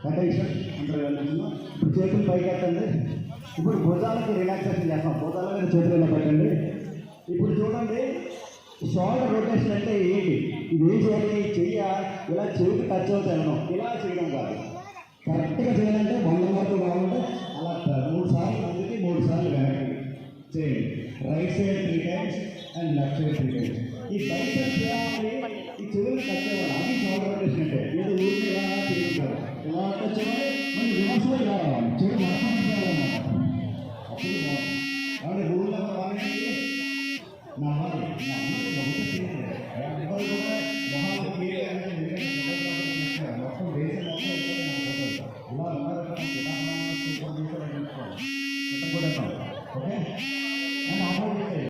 Condition అందరూ వెళ్తున్నాం. ఇప్పుడు చేతులు పైకి ఎత్తండి. ఇప్పుడు భుజాలకి రిలాక్సేషన్ చేస్తాం. భుజాల మీద చేతులు ఇలా పెట్టండి. ఇప్పుడు చూడండి, షోల్డర్ రొటేషన్ అంటే ఏంటి? ఇది ఏం చేయాలి? చెయ్య ఇలా చేతి టచ్ అవుతాను, ఇలా చేయడం కాదు. కరెక్ట్గా చేయాలంటే 100 వరకు కావాలంటే అలా 3 సార్లు ముందుకి 3 సార్లు వెనక్కి చేయండి. Right side 3 times and left side 3 times. ఈ బైసెప్స్ చేయాలి, ఈ చెవులు టచ్ అవ్వాలి. అది షోల్డర్ రొటేషన్ అంటే. ఏదో ఊరికి ఇలా చేయించాలి, ఇలా టచ్ అవ్వాలి, మళ్ళీ రివర్స్లో ఇలా రావాలి. చెడు మొత్తం అప్పుడు కాబట్టి రూల్ నెంబర్ 1 ఏంటి?